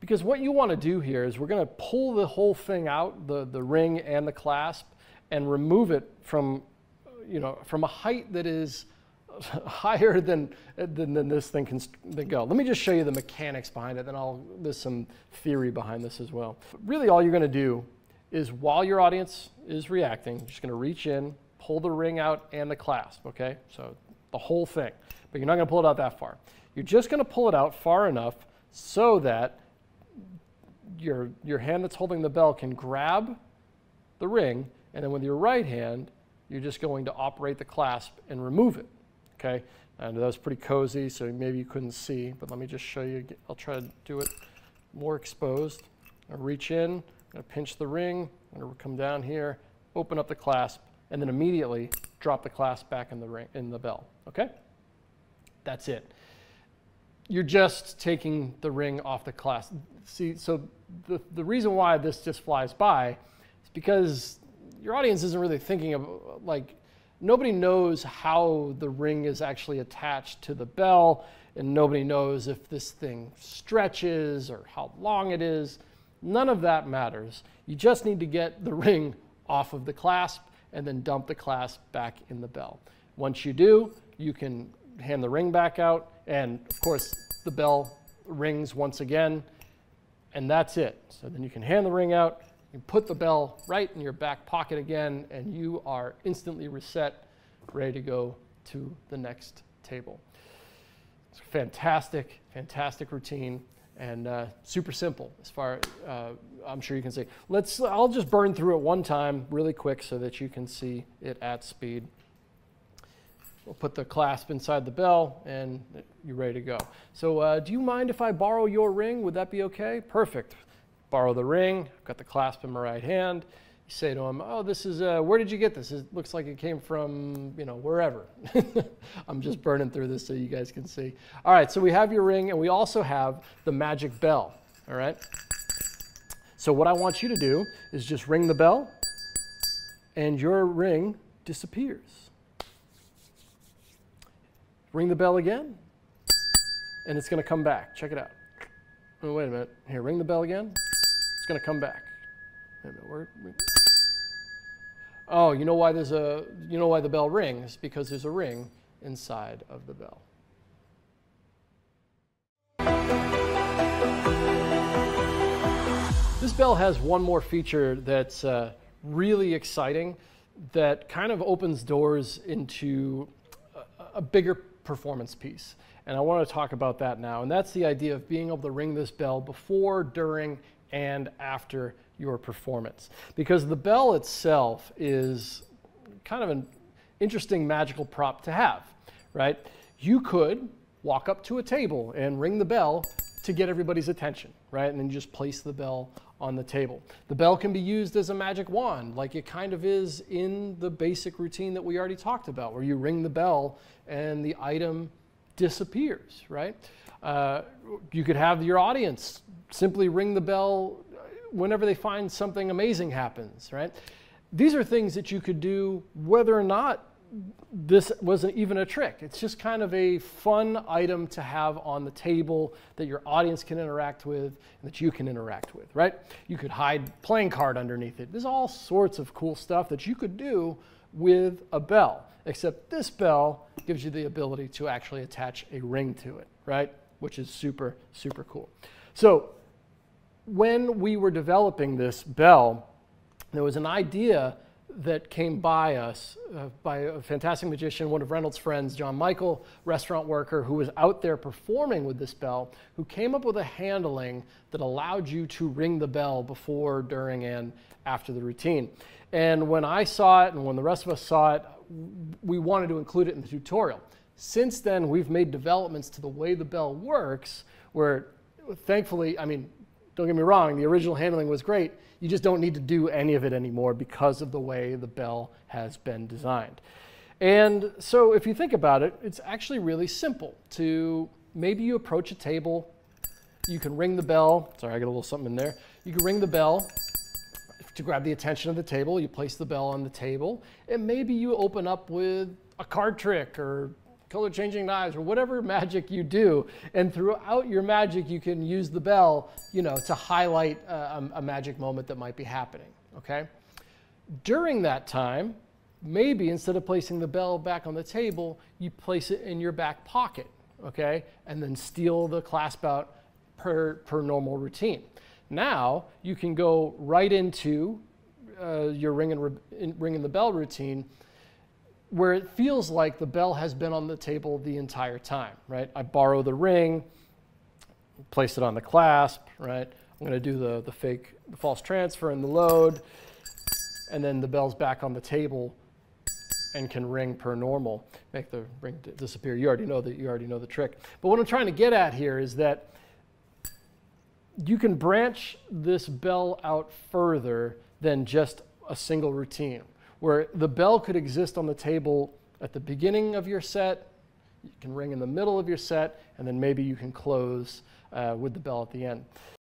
Because what you want to do here is we're going to pull the whole thing out, the ring and the clasp, and remove it from, from a height that is higher than this thing can go. Let me just show you the mechanics behind it, then there's some theory behind this as well. Really all you're going to do is while your audience is reacting, you're just going to reach in, pull the ring out and the clasp, okay? So the whole thing, but you're not going to pull it out that far. You're just going to pull it out far enough so that your hand that's holding the bell can grab the ring, and then with your right hand, you're just going to operate the clasp and remove it, okay? And that was pretty cozy, so maybe you couldn't see, but let me just show you. I'll try to do it more exposed. I'll reach in, I'm going to pinch the ring, I'm going to come down here, open up the clasp, and then immediately drop the clasp back in the bell, okay? That's it. You're just taking the ring off the clasp. See, so the reason why this just flies by is because your audience isn't really thinking of, like, nobody knows how the ring is actually attached to the bell, and nobody knows if this thing stretches or how long it is. None of that matters. You just need to get the ring off of the clasp and then dump the clasp back in the bell. Once you do, you can hand the ring back out, and of course the bell rings once again, and that's it. So then you can hand the ring out, you put the bell right in your back pocket again, and you are instantly reset, ready to go to the next table. It's a fantastic, fantastic routine, and super simple as far I'm sure you can see. I'll just burn through it one time really quick so that you can see it at speed. We'll put the clasp inside the bell and you're ready to go. So do you mind if I borrow your ring? Would that be okay? Perfect. Borrow the ring. I've got the clasp in my right hand. You say to him, oh, this is, where did you get this? It looks like it came from, wherever. I'm just burning through this so you guys can see. All right, so we have your ring and we also have the magic bell, all right? So what I want you to do is just ring the bell and your ring disappears. Ring the bell again, and it's going to come back. Check it out. Oh, wait a minute. Here, ring the bell again. It's going to come back. Wait a minute. Oh, you know why the bell rings? Because there's a ring inside of the bell. This bell has one more feature that's really exciting, that kind of opens doors into a bigger performance piece. And I want to talk about that now. And that's the idea of being able to ring this bell before, during, and after your performance. Because the bell itself is kind of an interesting magical prop to have, right? You could walk up to a table and ring the bell to get everybody's attention, right? And then you just place the bell on the table. The bell can be used as a magic wand, like it kind of is in the basic routine that we already talked about, where you ring the bell and the item disappears, right? You could have your audience simply ring the bell whenever they find something amazing happens, right? These are things that you could do whether or not this wasn't even a trick. It's just kind of a fun item to have on the table that your audience can interact with and that you can interact with, right? You could hide playing card underneath it. There's all sorts of cool stuff that you could do with a bell, except this bell gives you the ability to actually attach a ring to it, right? Which is super, super cool. So when we were developing this bell, there was an idea that came by us by a fantastic magician, one of Reynolds' friends, John Michael, restaurant worker, who was out there performing with this bell, who came up with a handling that allowed you to ring the bell before, during, and after the routine. And when I saw it and when the rest of us saw it, we wanted to include it in the tutorial. Since then, we've made developments to the way the bell works, where thankfully, I mean, don't get me wrong, the original handling was great. You just don't need to do any of it anymore because of the way the bell has been designed. And so if you think about it, it's actually really simple to, maybe you approach a table, you can ring the bell. Sorry, I got a little something in there. You can ring the bell to grab the attention of the table. You place the bell on the table, and maybe you open up with a card trick or color changing knives, or whatever magic you do. And throughout your magic, you can use the bell, to highlight a magic moment that might be happening, okay? During that time, maybe instead of placing the bell back on the table, you place it in your back pocket, okay? And then steal the clasp out per normal routine. Now, you can go right into your ringing the bell routine, where it feels like the bell has been on the table the entire time, right? I borrow the ring, place it on the clasp, right? I'm gonna do the false transfer and the load, and then the bell's back on the table and can ring per normal. Make the ring disappear. You already know the trick. But what I'm trying to get at here is that you can branch this bell out further than just a single routine, where the bell could exist on the table at the beginning of your set, you can ring in the middle of your set, and then maybe you can close with the bell at the end.